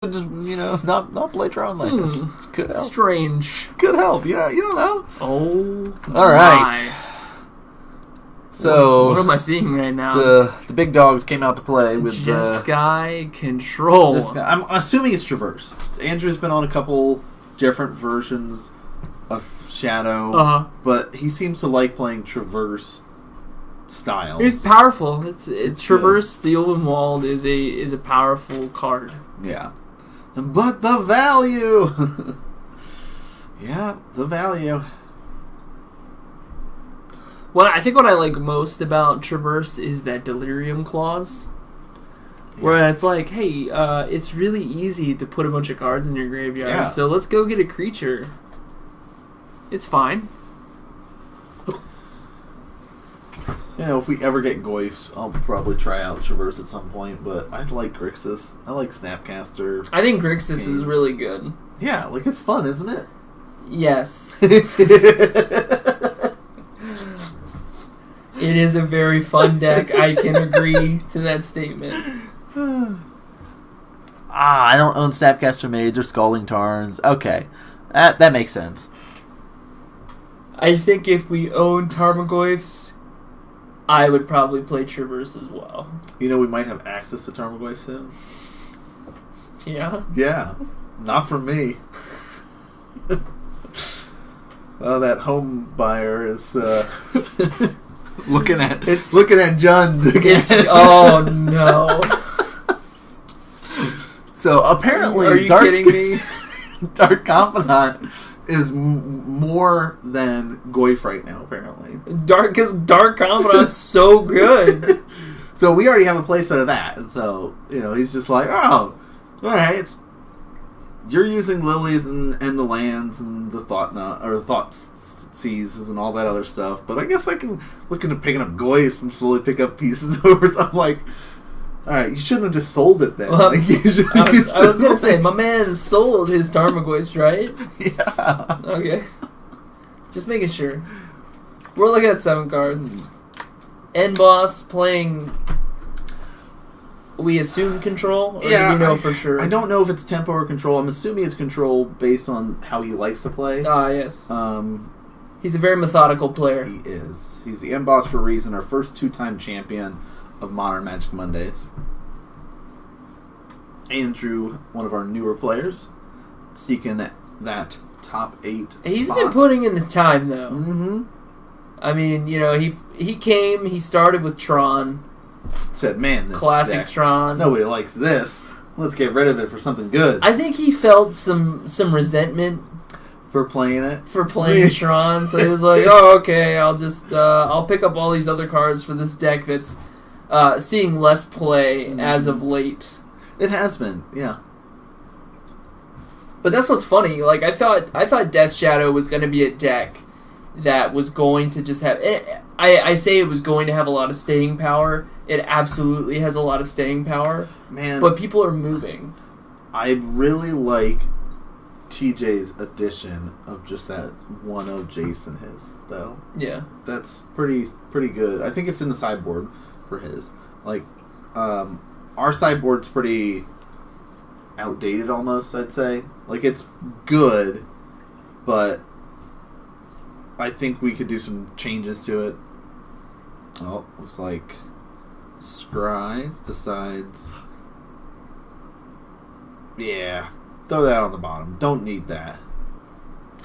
just not play Tron lands. Could help. Strange. Could help. You don't know. Oh. All right. So what am I seeing right now? The big dogs came out to play with Jeskai control. I'm assuming it's Traverse. Andrew's been on a couple different versions of Shadow, but he seems to like playing Traverse styles. It's powerful. It's Traverse. Good. The Ulvenwald is a powerful card. Yeah, but the value. Yeah, the value. What I like most about Traverse is that Delirium Clause. Yeah. Where it's like, hey, it's really easy to put a bunch of cards in your graveyard, so let's go get a creature. It's fine. If we ever get Goyfs, I'll probably try out Traverse at some point, but I like Grixis. I like Snapcaster. I think Grixis is really good. Yeah, it's fun, isn't it? Yes. It is a very fun deck. I can agree to that statement. I don't own Snapcaster Mage or Scalding Tarns. Okay. That makes sense. I think if we own Tarmogoyfs, I would probably play Traverse as well. We might have access to Tarmogoyf soon. Yeah? Yeah. Not for me. Well, that home buyer is... Looking at Jund again. Oh no! So apparently, are you kidding me? Dark Confidant is more than Goyf right now. Apparently, Dark Confidant's so good. So we already have a playset of that, and so he's just like, oh, all right, you're using lilies and the lands and the thoughts. Seizes and all that other stuff, but I guess I can look into picking up Goyfs and slowly pick up pieces over. I'm like, all right, you shouldn't have just sold it then. Well, I was gonna say, my man sold his Tarmogoyfs, right? Yeah. Okay. Just making sure. We're looking at 7 cards. End boss playing. We assume control, or do we know for sure? I don't know if it's tempo or control. I'm assuming it's control based on how he likes to play. Yes. He's a very methodical player. He is. He's the end boss for a reason. Our first 2-time champion of Modern Magic Mondays. Andrew, one of our newer players, seeking that top 8 He's spot. been putting in the time, though. Mm-hmm. I mean, he started with Tron. Said, man, this classic deck, Tron. nobody likes this. Let's get rid of it for something good. I think he felt some resentment for playing it. For playing Tron, so he was like, oh, okay, I'll pick up all these other cards for this deck that's seeing less play as of late. It has been, yeah. But that's what's funny. Like, I thought Death Shadow was going to be a deck that was going to just have... I say it was going to have a lot of staying power. It absolutely has a lot of staying power. Man. But people are moving. I really like TJ's addition of just that 1/0 Jason his, though. Yeah. That's pretty good. I think it's in the sideboard for his. Like, our sideboard's pretty outdated almost, I'd say. Like, it's good, but I think we could do some changes to it. Oh, looks like Scries decides... Yeah. Throw that on the bottom. Don't need that.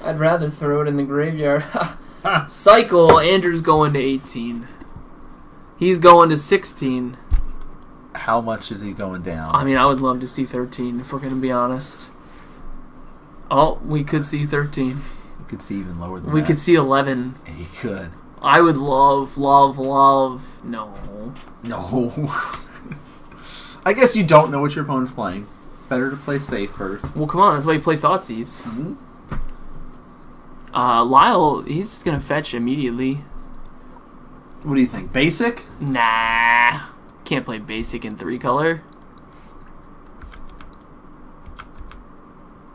I'd rather throw it in the graveyard. Cycle. Andrew's going to 18. He's going to 16. How much is he going down? I mean, I would love to see 13, if we're going to be honest. Oh, we could see 13. We could see even lower than that. We could see 11. He could. I would love... No. I guess you don't know what your opponent's playing. Better to play safe first. Well, come on. That's why you play Thoughtseize. Mm-hmm. Lyle, he's just going to fetch immediately. What do you think? Basic? Nah. Can't play basic in 3-color.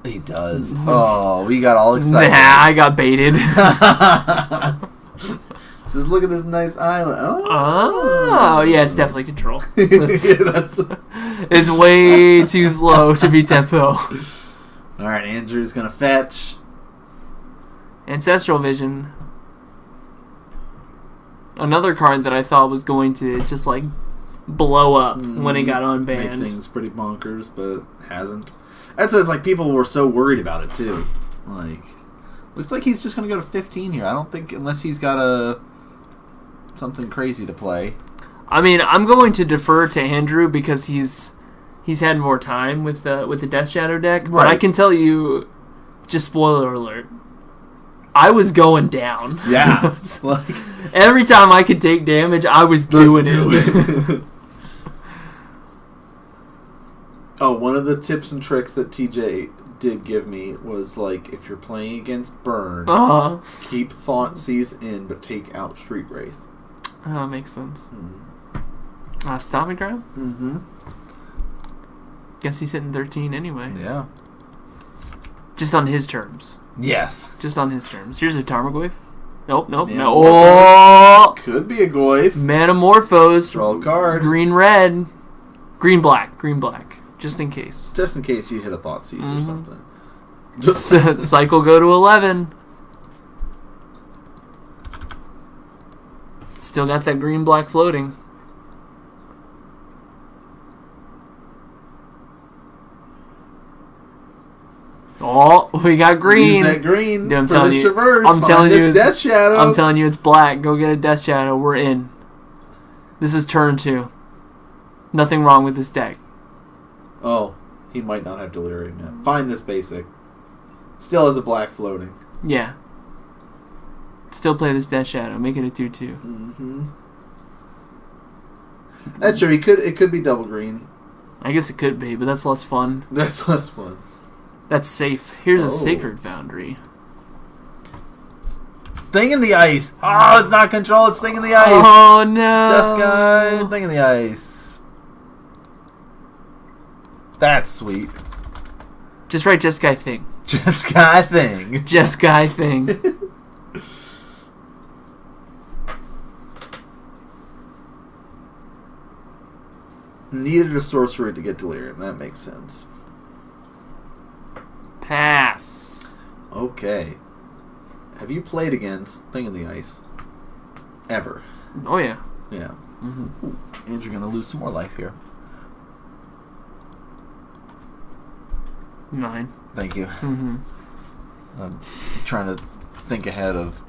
He does. Oh, we got all excited. Nah, I got baited. Just look at this nice island. Oh, yeah, it's definitely control. Yeah, that's... It's way too slow to be tempo. Alright, Andrew's gonna fetch. Ancestral Vision. Another card that I thought was going to just like blow up when it got unbanned. Make things pretty bonkers, but hasn't. That's it's like people were so worried about it too. Like, looks like he's just gonna go to 15 here. I don't think unless he's got something crazy to play. I mean, I'm going to defer to Andrew because he's had more time with the Death Shadow deck. Right. But I can tell you, just spoiler alert, I was going down. Yeah. Like, every time I could take damage, I was doing it. Oh, one of the tips and tricks that TJ did give me was, like, if you're playing against Burn, keep Thoughtseize in, but take out Street Wraith. Oh, makes sense. Stomping Ground? Mm-hmm. Guess he's hitting 13 anyway. Yeah. Just on his terms. Yes. Just on his terms. Here's a Tarmogoyf. Nope. No. Oh! Could be a Goyf. Manamorphose. Draw a card. Green-red. Green-black. Just in case. Just in case you hit a Thoughtseize or something. Cycle go to 11. Still got that green-black floating. Oh, we got green. Use that green Dude, for this Traverse. I'm telling you, Death Shadow. I'm telling you, it's black. Go get a Death Shadow. We're in. This is turn 2. Nothing wrong with this deck. Oh, he might not have Delirium yet. Find this basic. Still has a black floating. Yeah. Still play this Death Shadow. Make it a 2/2. Mm-hmm. That's true. It could be double green. I guess it could be, but that's less fun. That's less fun. That's safe. Here's a Sacred Foundry. Thing in the Ice. Oh, it's not control. It's Thing in the Ice. Oh, no. Jeskai. Thing in the Ice. That's sweet. Just write Jeskai Thing. Jeskai Thing. Jeskai Thing. Needed a sorcery to get Delirium. That makes sense. Pass. Okay. Have you played against Thing in the Ice? Ever? Oh, yeah. Yeah. Mm-hmm. Ooh, and you're going to lose some more life here. 9. Thank you. Mm-hmm. I'm trying to think ahead of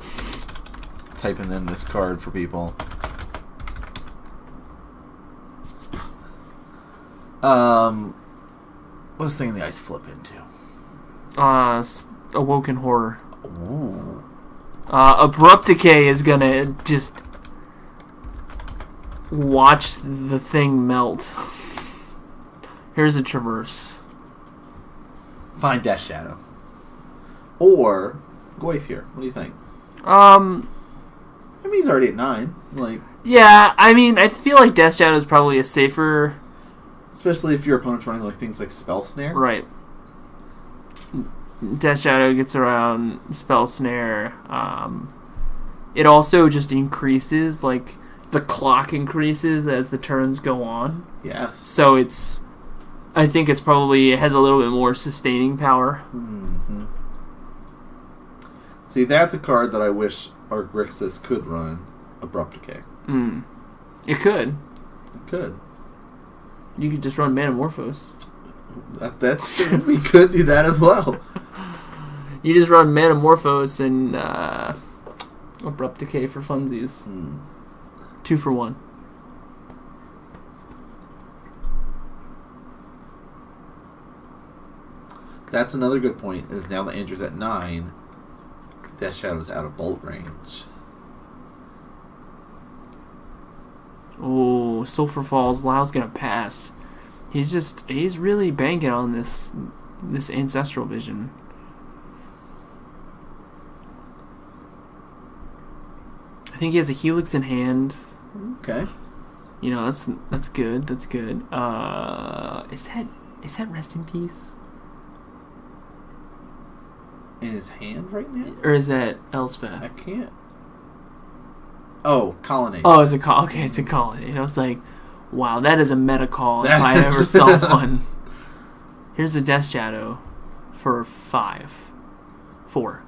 typing in this card for people. What's Thing in the Ice flip into? Awoken Horror. Ooh. Abrupt Decay is gonna just watch the thing melt. Here's a Traverse. Find Death Shadow. Or Goyf here. What do you think? I mean, he's already at 9. Like, yeah, I mean, I feel like Death Shadow is probably a safer... Especially if your opponent's running like things like Spell Snare. Right. Death Shadow gets around Spell Snare. It also just increases, like, the clock increases as the turns go on. Yes. So I think it has a little bit more sustaining power. Mm-hmm. See, that's a card that I wish our Grixis could run Abrupt Decay. It could. It could. You could just run Manamorphose. That's true. We could do that as well. You just run Manamorphose and Abrupt Decay for funsies. 2 for 1. That's another good point, is now that Andrew's at 9, Death Shadow's out of bolt range. Oh, Sulphur Falls. Lau's gonna pass. He's really banking on this Ancestral Vision. I think he has a Helix in hand. Okay. You know, that's good. That's good. Is that Rest in Peace? In his hand right now? Or is that Elspeth? I can't. Oh, Colonnade. Oh, it's a Colonnade. I was like, Wow, that is a meta call if I ever saw one. Here's a Death Shadow for 5. 4.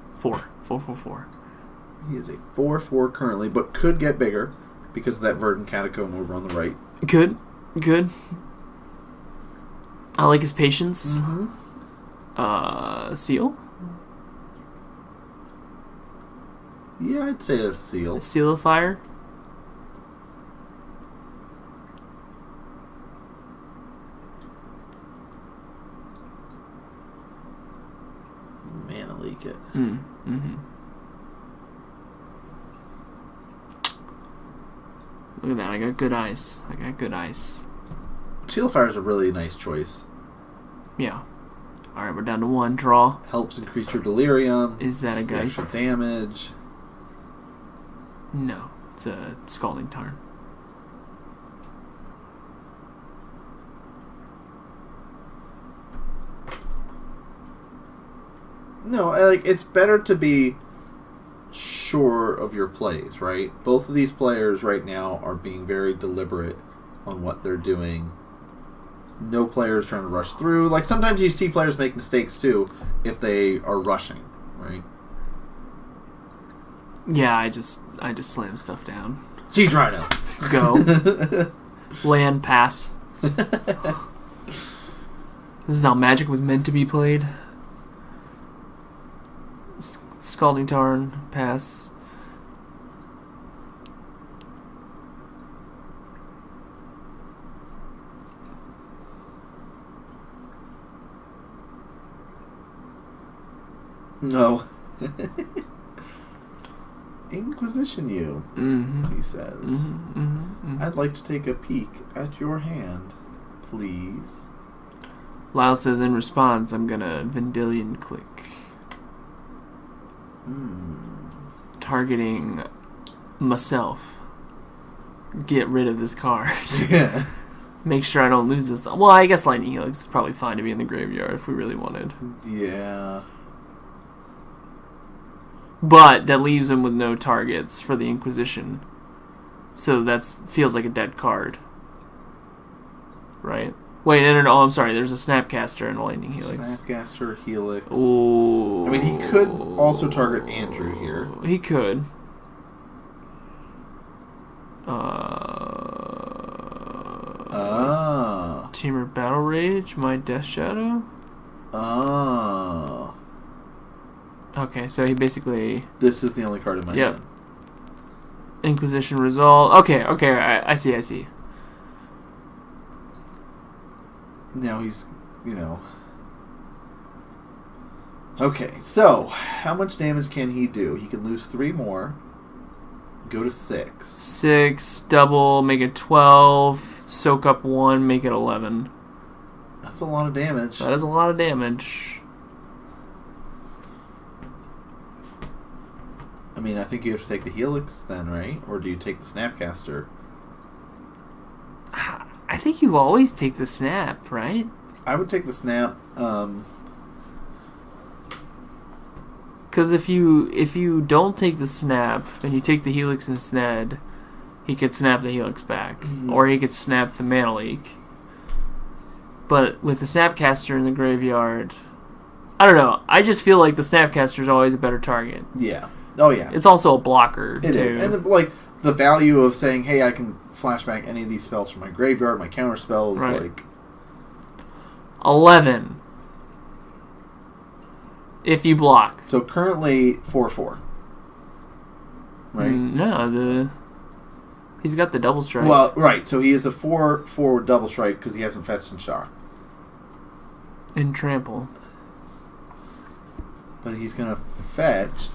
He is a 4/4 currently, but could get bigger because of that Verdant Catacomb over on the right. Good. I like his patience. Seal? Yeah, I'd say a seal. Seal of Fire? Mana leak it. Look at that. I got good eyes. Seal of Fire is a really nice choice. Yeah. Alright, we're down to 1. Draw. Helps increase your delirium. Is that a Geist? Extra damage. No. It's a Scalding Tarn. No, like, it's better to be sure of your plays, right? Both of these players right now are being very deliberate on what they're doing. No players trying to rush through. Like, sometimes you see players make mistakes, too, if they are rushing, right? Yeah, I just slam stuff down. Siege Rhino. Go. Land, pass. This is how Magic was meant to be played. Scalding Tarn, pass. No. Inquisition you, he says. I'd like to take a peek at your hand, please. Lyle says in response, I'm gonna Vendilion click. Targeting myself. Get rid of this card. Yeah. Make sure I don't lose this. Well, I guess Lightning Helix is probably fine to be in the graveyard if we really wanted. Yeah. But that leaves him with no targets for the Inquisition. So that feels like a dead card. Right? Wait, no, I'm sorry. There's a Snapcaster and a Lightning Helix. Snapcaster, Helix. Ooh. I mean, he could also target Andrew here. He could. Teamer Battle Rage, my Death Shadow. Okay, so he basically... This is the only card in my hand. Inquisition Resolve. Okay, I see. Now he's, Okay, so, how much damage can he do? He can lose 3 more. Go to 6. 6, double, make it 12. Soak up 1, make it 11. That's a lot of damage. That is a lot of damage. I mean, I think you have to take the Helix then, right? Or do you take the Snapcaster? I think you always take the Snap, right? I would take the Snap. Because if you don't take the Snap and you take the Helix instead, he could snap the Helix back, or he could snap the Mana Leak. But with the Snapcaster in the graveyard, I don't know. I just feel like the Snapcaster is always a better target. Yeah. Oh yeah. It's also a blocker. It is, and the value of saying, "Hey, I can flashback any of these spells from my graveyard, my counter spells." Right. Like 11. If you block. So currently 4/4. Right? No, he's got the double strike. Well, right. So he is a 4/4 double strike because he hasn't fetched and shock. And trample. But he's gonna fetch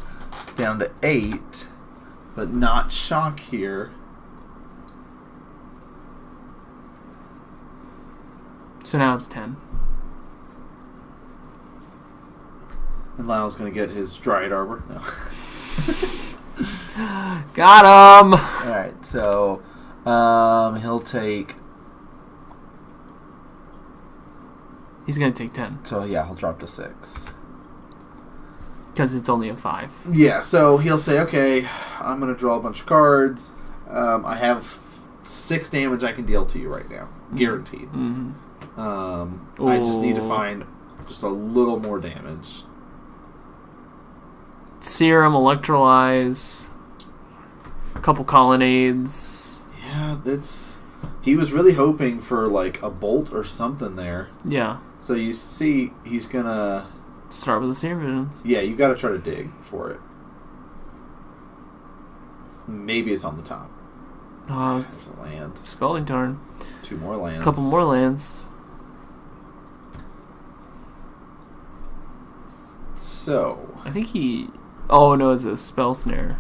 down to 8, but not shock here. So now it's 10. And Lyle's going to get his Dryad Arbor. No. Got him! Alright, so he'll take... He's going to take 10. So yeah, he'll drop to 6. Because it's only a 5. Yeah, so he'll say, okay, I'm going to draw a bunch of cards. I have 6 damage I can deal to you right now. Guaranteed. Mm-hmm. I just need to find just a little more damage. Serum, Electrolyze, a couple Colonnades. Yeah, that's... He was really hoping for, like, a bolt or something there. Yeah. So you see he's gonna... Start with the Serum Visions. Yeah, you gotta try to dig for it. Maybe it's on the top. Oh, it's a land. Scalding Tarn. 2 more lands. A couple more lands. So... I think he... Oh, no, it's a Spell Snare.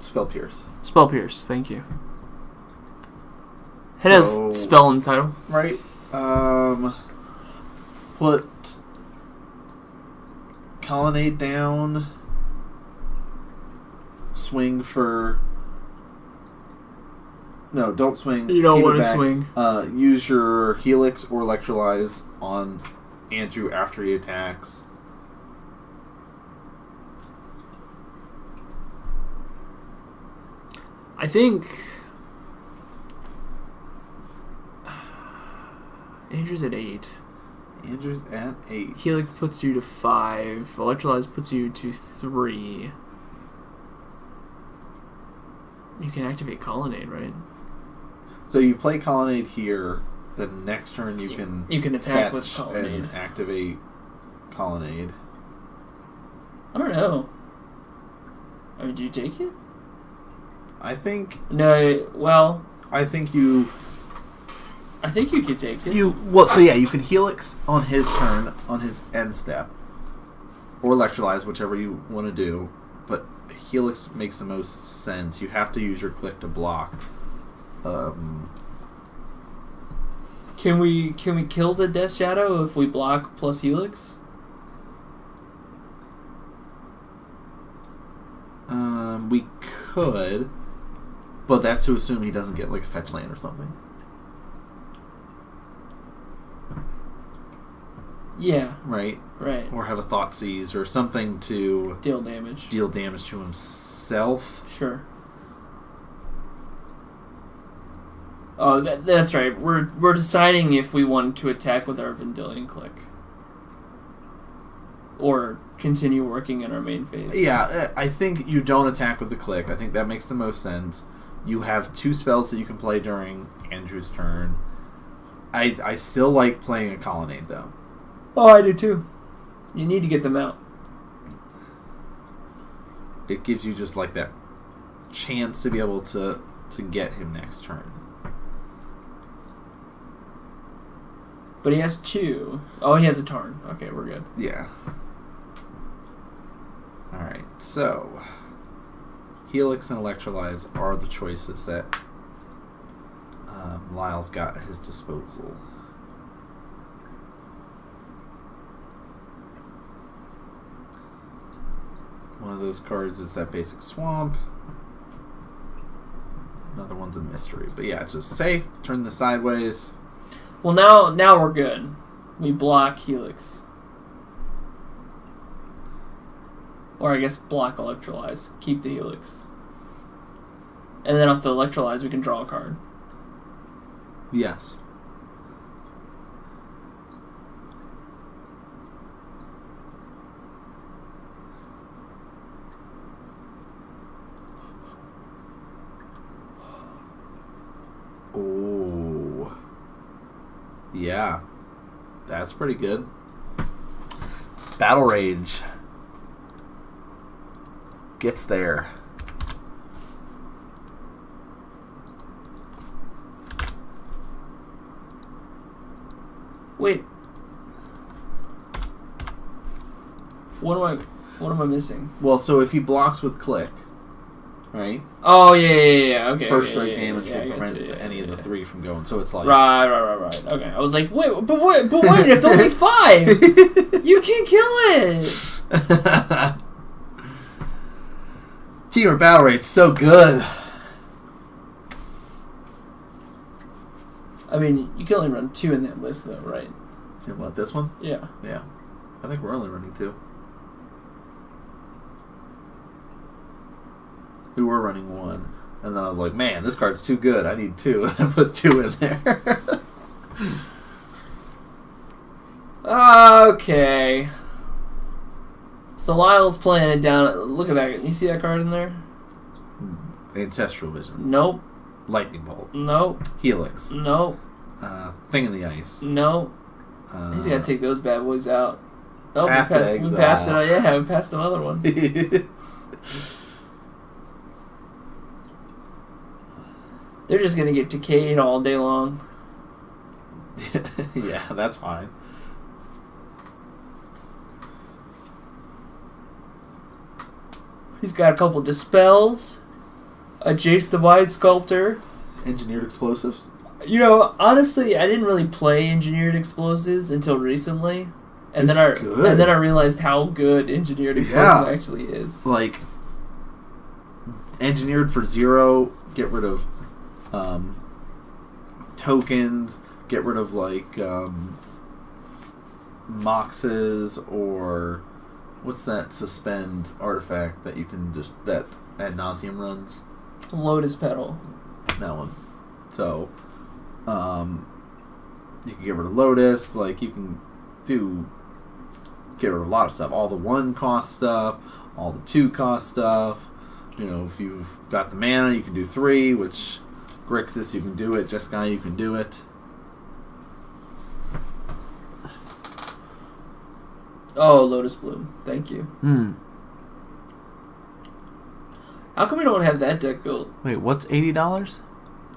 Spell Pierce. Spell Pierce, thank you. It has spell in the title. Right. Put Colonnade down. Swing for... No, don't swing. You don't want to swing. Use your Helix or Electrolyze on Andrew after he attacks. I think Andrew's at 8. Andrew's at 8. Helix puts you to 5. Electrolyze puts you to 3. You can activate Colonnade, right? So you play Colonnade here. The next turn you can attack with Colonnade and activate Colonnade. I don't know. I mean, do you take it? I think... No, well... I think you could take it. You can Helix on his turn, on his end step. Or Electrolyze, whichever you want to do. But Helix makes the most sense. You have to use your click to block. Can we kill the Death Shadow if we block plus Helix? We could, but that's to assume he doesn't get like a fetch land or something. Yeah. Right. Right. Or have a Thought Seize or something to deal damage to himself. Sure. Oh, that's right. We're deciding if we want to attack with our Vendilion Click. Or continue working in our main phase. Yeah, I think you don't attack with the click. I think that makes the most sense. You have 2 spells that you can play during Andrew's turn. I still like playing a Colonnade, though. Oh, I do too. You need to get them out. It gives you just like that chance to be able to get him next turn. But he has 2. Oh, he has a Tarn. Okay, we're good. Yeah. Alright, so Helix and Electrolyze are the choices that Lyle's got at his disposal. One of those cards is that basic swamp. Another one's a mystery. But yeah, just say, turn this sideways. Well, now we're good. We block Helix. Or I guess block Electrolyze. Keep the Helix. And then off the Electrolyze, we can draw a card. Yes. Oh. Yeah. That's pretty good. Battle Rage gets there. Wait. What am I missing? Well, so if he blocks with click, right? Oh yeah. Okay. First strike damage will prevent any of the 3 from going. So it's like right. Okay. I was like, wait, it's only 5. You can kill it. Team or Battle Rage, so good. I mean, you can only run 2 in that list, though, right? And what, this one? Yeah. Yeah. I think we're only running 2. who were running 1. And then I was like, man, this card's too good. I need 2. And I put 2 in there. Okay. So Lyle's playing it down. Look at that. You see that card in there? Ancestral Vision. Nope. Lightning Bolt. Nope. Helix. Nope. Thing in the Ice. Nope. He's got to take those bad boys out. Oh, we passed it. Yeah, we passed another one. They're just going to get decayed all day long. Yeah, that's fine. He's got a couple Dispels, a Jace the Wide Sculptor. Engineered Explosives? You know, honestly, I didn't really play Engineered Explosives until recently. And then I realized how good Engineered Explosives actually is. Like, Engineered for 0, get rid of tokens, get rid of, like, Moxes, or what's that suspend artifact that you can just, that ad nauseum runs? Lotus Petal. That one. So, you can get rid of Lotus, like, you can get rid of a lot of stuff. All the 1 cost stuff, all the 2 cost stuff. You know, if you've got the mana, you can do 3, which Grixis, you can do it. Jeskai, you can do it. Oh, Lotus Bloom. Thank you. How come we don't have that deck built? Wait, what's $80?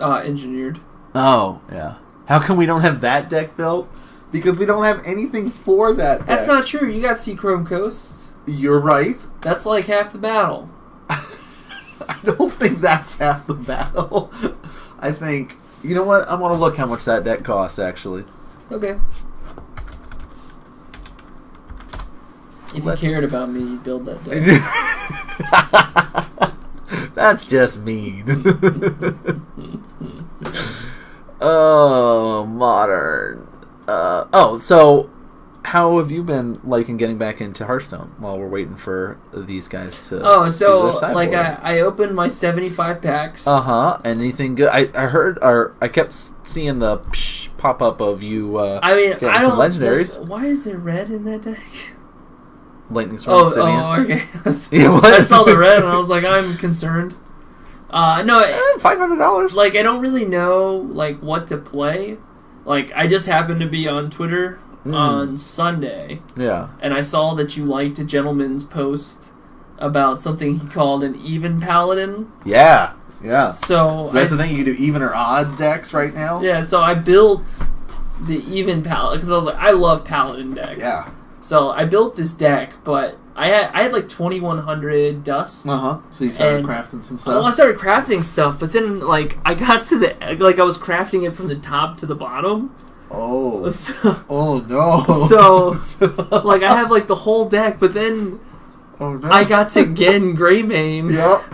Engineered. Oh, yeah. How come we don't have that deck built? Because we don't have anything for that deck. That's not true. You got Seachrome Coast. You're right. That's like half the battle. I don't think that's half the battle. I think... You know what? I want to look how much that deck costs, actually. Okay. If you cared about me, you'd build that deck. That's just mean. Oh, modern. So how have you been liking getting back into Hearthstone while we're waiting for these guys to? Oh, so like I opened my 75 packs. Anything good? I heard, or I kept seeing the pop up of you. I mean, getting some legendaries. Why is there red in that deck? Lightning Storm. Okay. I saw the red and I was like, I'm concerned. No, $500. Like, I don't really know like what to play. Like, I just happened to be on Twitter on Sunday. Yeah. And I saw that you liked a gentleman's post about something he called an even paladin. Yeah. Yeah. So that's the thing. You can do even or odd decks right now. Yeah. So I built the even paladin because I was like, I love paladin decks. Yeah. So I built this deck, but I had like 2,100 dust. So you started crafting some stuff. Well, I started crafting stuff, but then like I got to the I was crafting it from the top to the bottom. Oh. So, oh no. So like I have like the whole deck, but then I got to Gen Greymane. Yep.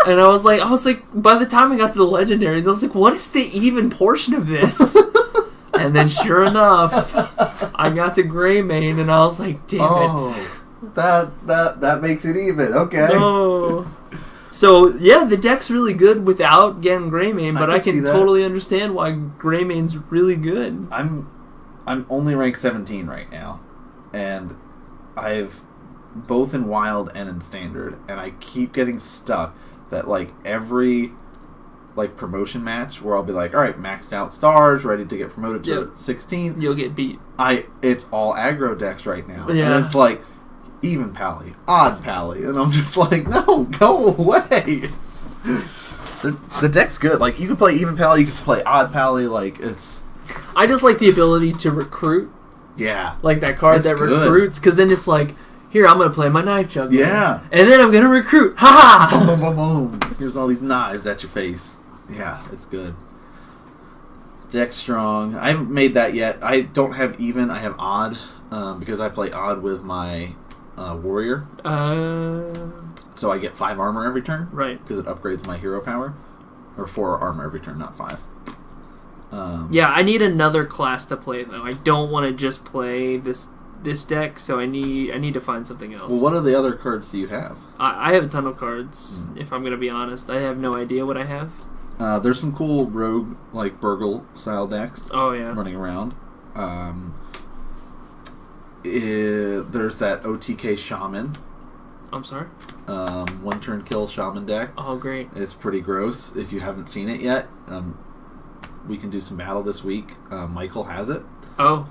And I was like, by the time I got to the legendaries, I was like, what is the even portion of this? And then sure enough, I got to Greymane, and I was like, damn it. That makes it even. Okay. No. So, yeah, the deck's really good without getting Greymane, but I can totally understand why Greymane's really good. I'm only rank 17 right now, and I've both in Wild and in Standard, and I keep getting stuck that, like, every... like promotion match where I'll be like, all right, maxed out stars, ready to get promoted to 16. You'll get beat. It's all aggro decks right now. Yeah. And it's like even pally, odd pally, and I'm just like, no, go away. The deck's good. Like you can play even pally, you can play odd pally. Like it's. I just like the ability to recruit. Yeah. Like that card that recruits, because then it's like, here, I'm going to play my knife juggler. Yeah. And then I'm going to recruit. Ha ha! Boom, boom, boom, boom. Here's all these knives at your face. Yeah, it's good. Deck strong. I haven't made that yet. I don't have even. I have odd because I play odd with my warrior. So I get 5 armor every turn. Right. Because it upgrades my hero power. Or 4 armor every turn, not 5. Yeah, I need another class to play, though. I don't want to just play this this deck, so I need to find something else. Well, what are the other cards do you have? I have a ton of cards. If I'm gonna be honest, I have no idea what I have. There's some cool rogue like Burgle style decks. Oh yeah, running around. There's that OTK Shaman. I'm sorry. One turn kill Shaman deck. Oh great! It's pretty gross. If you haven't seen it yet, we can do some battle this week. Michael has it. Oh.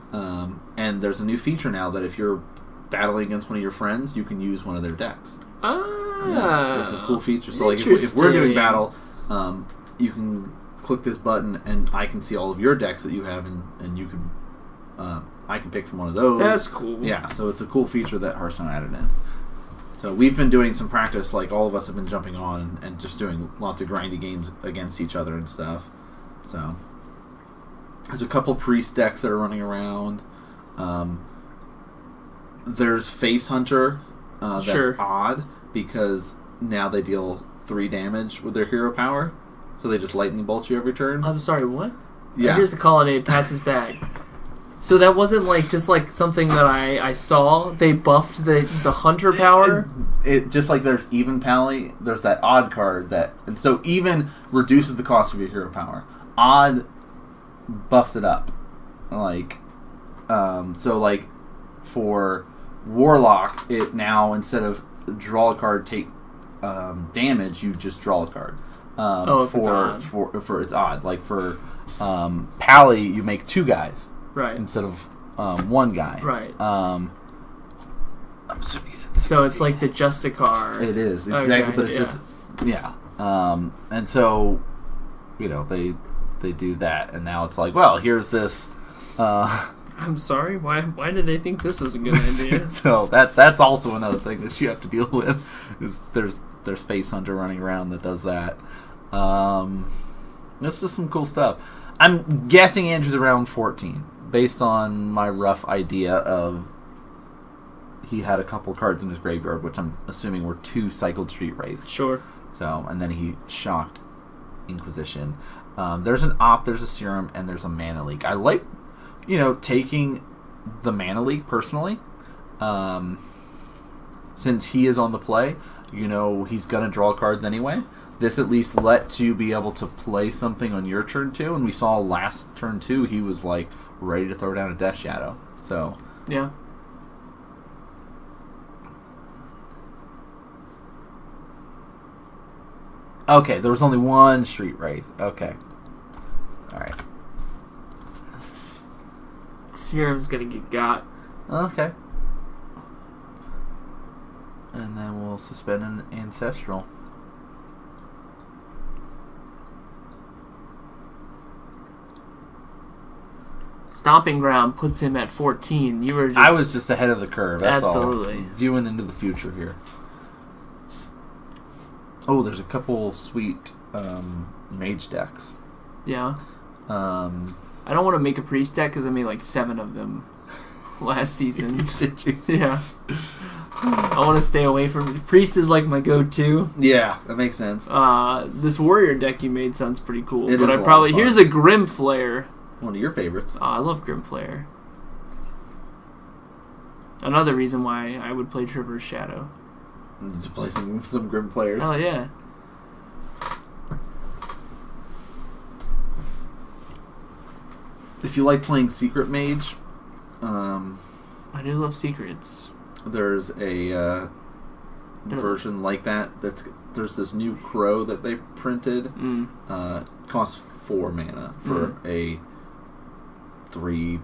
And there's a new feature now that if you're battling against one of your friends, you can use one of their decks. Ah. Yeah, it's a cool feature. So like if we're doing battle, you can click this button and I can see all of your decks that you have, and you can I can pick from one of those. That's cool. Yeah, so it's a cool feature that Hearthstone added in. So we've been doing some practice, like all of us have been jumping on and just doing lots of grindy games against each other and stuff. So there's a couple priest decks that are running around. There's Face Hunter. That's odd because now they deal 3 damage with their hero power. So they just lightning bolt you every turn. I'm sorry, what? Yeah. Here's the colonnade, passes bag. So that wasn't just something that I saw. They buffed the hunter power. It just like there's even pally. There's that odd card and so even reduces the cost of your hero power. Odd buffs it up. So like for Warlock, it now instead of draw a card, take damage, you just draw a card. For it's odd. Like for Pally, you make 2 guys. Right. Instead of 1 guy. Right. I'm assuming he's at 60. So it's like the Justicar. It is, exactly, okay, but it's just and so they do that, and now it's like, well, here's this I'm sorry, why did they think this was a good idea? So that's also another thing that you have to deal with, is there's Face Hunter running around that does that. It's just some cool stuff. I'm guessing Andrew's around 14, based on my rough idea of he had a couple cards in his graveyard, which I'm assuming were 2 cycled Street Wraiths. Sure. So, and then he shocked Inquisition. There's an Op, there's a Serum, and there's a Mana Leak. I like, taking the Mana Leak personally. Since he is on the play, he's going to draw cards anyway. This at least lets you be able to play something on your turn 2, and we saw last turn 2 he was like ready to throw down a Death Shadow. So yeah. Okay, there was only 1 Street Wraith. Okay. Alright. Serum's gonna get got. Okay. And then we'll suspend an Ancestral. Stomping Ground puts him at 14. I was just ahead of the curve. That's absolutely all. Viewing into the future here. Oh, there's a couple sweet mage decks. Yeah. I don't want to make a priest deck because I made 7 of them last season. Did you? Yeah. I want to stay away from priest. Is my go-to. Yeah, that makes sense. This warrior deck you made sounds pretty cool. It but is here's a Grim Flare. One of your favorites. I love Grim Flare. Another reason why I would play Traverse Shadow. To play some Grim players. Oh yeah. If you like playing Secret Mage, I do love secrets. There's a version like that. There's this new Crow that they printed. Costs 4 mana for a 3.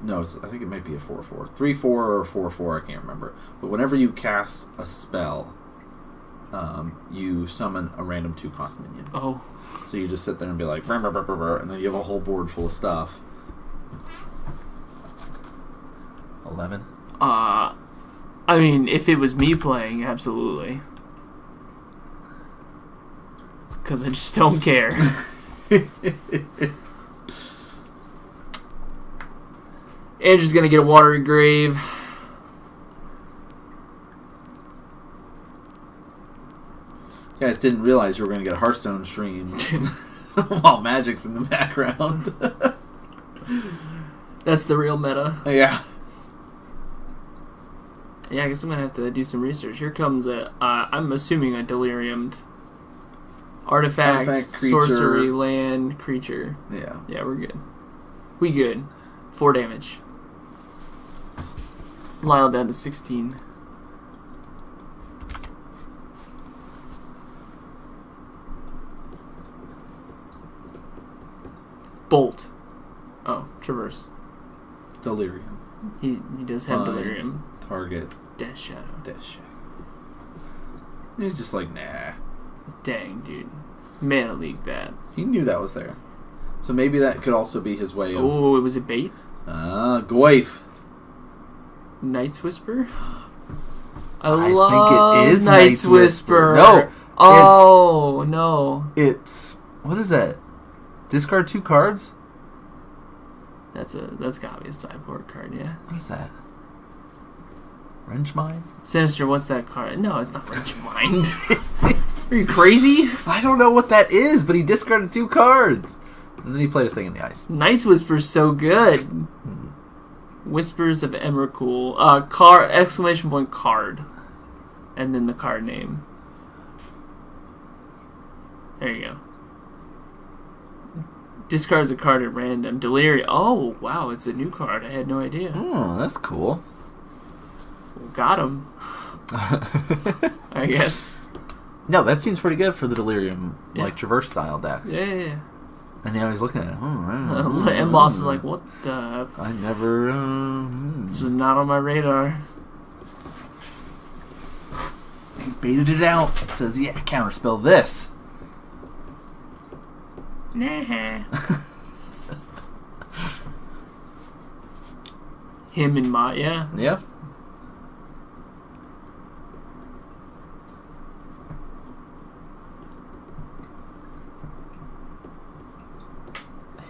No, I think it might be a 4/4, 3/4 or 4/4. I can't remember. But whenever you cast a spell, you summon a random 2-cost minion. Oh. So you just sit there and be like, and then you have a whole board full of stuff. 11. I mean, if it was me playing, absolutely. Because I just don't care. Andrew's gonna get a watery grave. You guys didn't realize you were gonna get a Hearthstone stream while Magic's in the background. That's the real meta. Yeah. Yeah, I guess I'm going to have to do some research. Here comes I'm assuming a deliriumed artifact creature. Sorcery, land, creature. Yeah. Yeah, we're good. We good. 4 damage. Lyle down to 16. Bolt. Oh, Traverse. Delirium. He does have Delirium. Target. Death Shadow. He's just like, nah. Dang, dude. Mana League that. He knew that was there. So maybe that could also be his way of... Oh, it was a bait? Goif. Night's Whisper? I think it is Night's Whisper. No. Oh, no. It's... What is that? Discard 2 cards? That's gotta be a sideboard card, yeah. What is that? Wrench Mind? Sinister, what's that card? No, it's not Wrench Mind. Are you crazy? I don't know what that is, but he discarded 2 cards. And then he played a thing in the ice. Night's Whisper's so good. Whispers of Emrakul. Exclamation point card. And then the card name. There you go. Discards a card at random. Delirium. Oh, wow, it's a new card. I had no idea. Oh, that's cool. Got him. I guess. No, that seems pretty good for the Delirium, like Traverse style decks. Yeah. And now he's looking at it. And Moss is like, what the... I never... This was not on my radar. He baited it out. It says, yeah, counterspell this. Nah. Him and Ma, yeah. Yeah.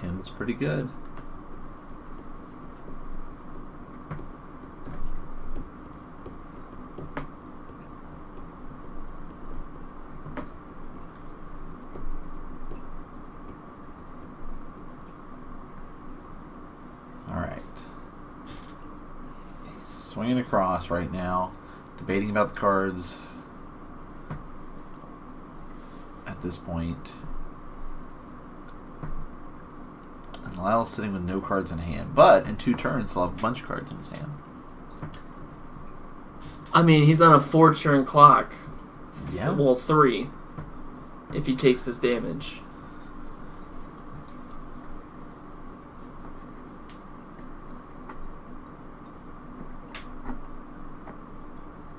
Him's pretty good. Swinging across right now, debating about the cards at this point. And Lyle's sitting with no cards in hand, but in 2 turns he'll have a bunch of cards in his hand. I mean, he's on a 4-turn clock. Yeah. Well, 3. If he takes this damage.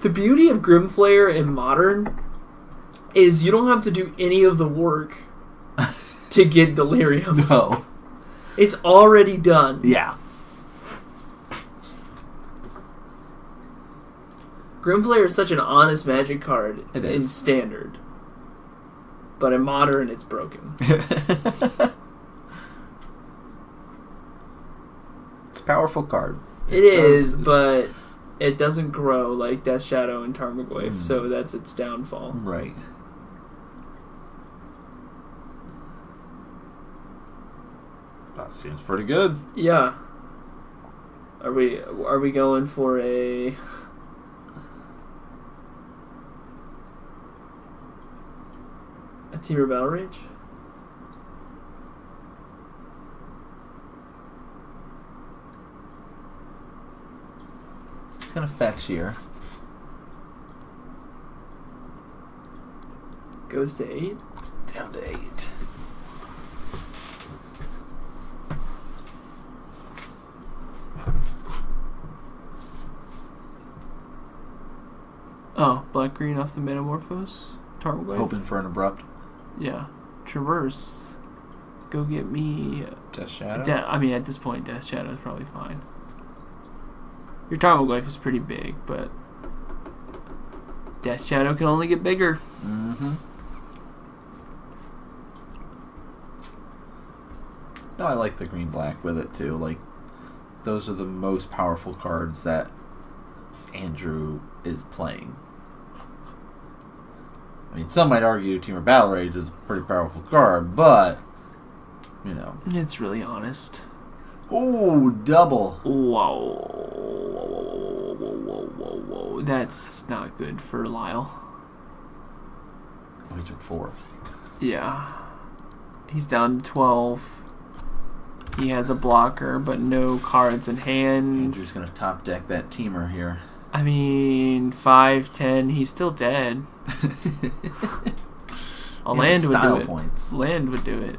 The beauty of Grimflayer in Modern is you don't have to do any of the work to get Delirium. No. It's already done. Yeah. Grimflayer is such an honest Magic card in Standard. But in Modern, it's broken. It's a powerful card. It is, but... it doesn't grow like Death Shadow and Tarmogoyf, so that's its downfall. Right. That seems pretty good. Yeah. Are we going for a Temur Battle Rage? Gonna fetch here. Goes to 8. Down to 8. Oh, black green off the Metamorphose. Tarmogoyf. Hoping for an abrupt. Yeah. Traverse. Go get me. Death Shadow. I mean, at this point, Death Shadow is probably fine. Your Tarmogoyf is pretty big, but Death Shadow can only get bigger. Mm-hmm. No, I like the green-black with it, too. Like, those are the most powerful cards that Andrew is playing. I mean, some might argue Temur Battle Rage is a pretty powerful card, but, you know. It's really honest. Ooh, double. Whoa. that's not good for Lyle. Oh, he took 4. Yeah. He's down to 12. He has a blocker, but no cards in hand. Andrew's going to top deck that teamer here. I mean, 5, 10, he's still dead. A land would do it. Points. Land would do it.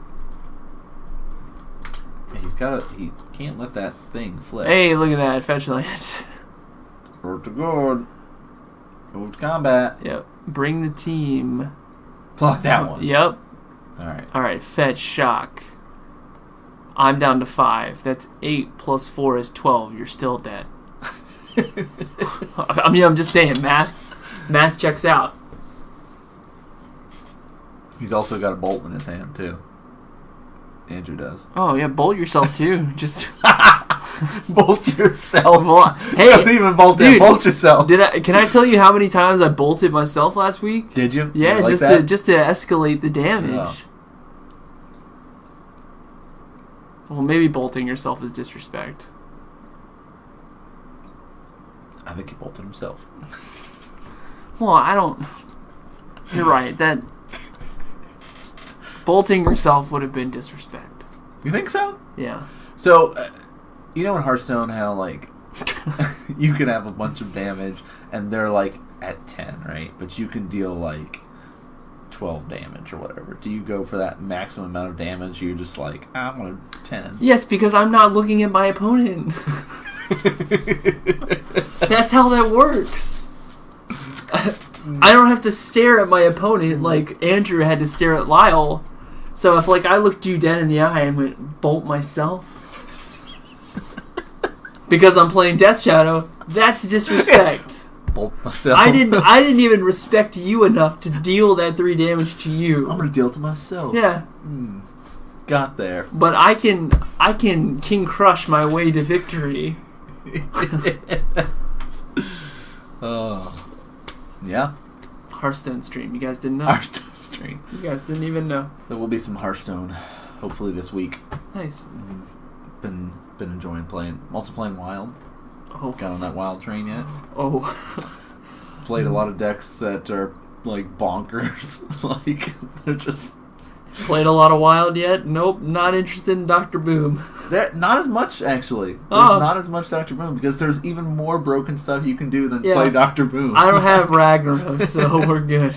Yeah, he can't let that thing flip. Hey, look at that. Fetch land. Move to guard. Move to combat. Yep. Bring the team. Block that one. Yep. Alright. Fetch shock. I'm down to 5. That's 8 plus 4 is 12. You're still dead. I mean, I'm just saying, math checks out. He's also got a bolt in his hand, too. Andrew does. Oh, yeah, bolt yourself, too. Just... Bolt yourself. Hey, don't even bolt it. Bolt yourself. Can I tell you how many times I bolted myself last week? Did you? Yeah, you just to escalate the damage. Yeah. Well, maybe bolting yourself is disrespect. I think he bolted himself. Well, I don't... You're right. That... Bolting yourself would have been disrespect. You think so? Yeah. So, you know in Hearthstone how, like, you can have a bunch of damage, and they're, like, at 10, right? But you can deal, like, 12 damage or whatever. Do you go for that maximum amount of damage? You're just like, I want a 10. Yes, because I'm not looking at my opponent. That's how that works. I don't have to stare at my opponent like Andrew had to stare at Lyle. So if like I looked you dead in the eye and went bolt myself because I'm playing Death Shadow, that's disrespect. Bolt myself. I didn't even respect you enough to deal that 3 damage to you. I'm gonna deal it to myself. Yeah. Got there. But I can King Crush my way to victory. Oh. Yeah. Hearthstone stream. You guys didn't know? Hearthstone stream. You guys didn't even know. There will be some Hearthstone, hopefully this week. Nice. Been enjoying playing. I'm also playing Wild. Oh. Got on that Wild train yet? Oh. Played a lot of decks that are like bonkers. Like they're just. Played a lot of Wild yet? Nope, not interested in Dr. Boom. Not as much, actually. There's not as much Dr. Boom, because there's even more broken stuff you can do than play Dr. Boom. I don't have Ragnaros, so we're good.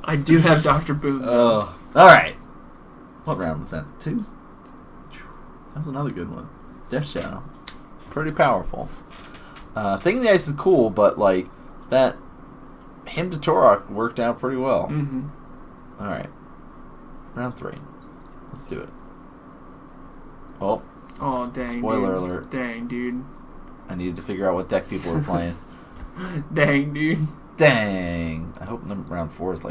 I do have Dr. Boom. Oh. Alright. What round was that? 2? That was another good one. Death Shadow. Pretty powerful. Thing in the Ice is cool, but, like, that Hymn to Torok worked out pretty well. Mm-hmm. Alright. Round 3. Let's do it. Oh. Oh, dang. Spoiler dude. alert. Dang, dude. I needed to figure out what deck people were playing. Dang, dude. Dang. I hope round 4 is like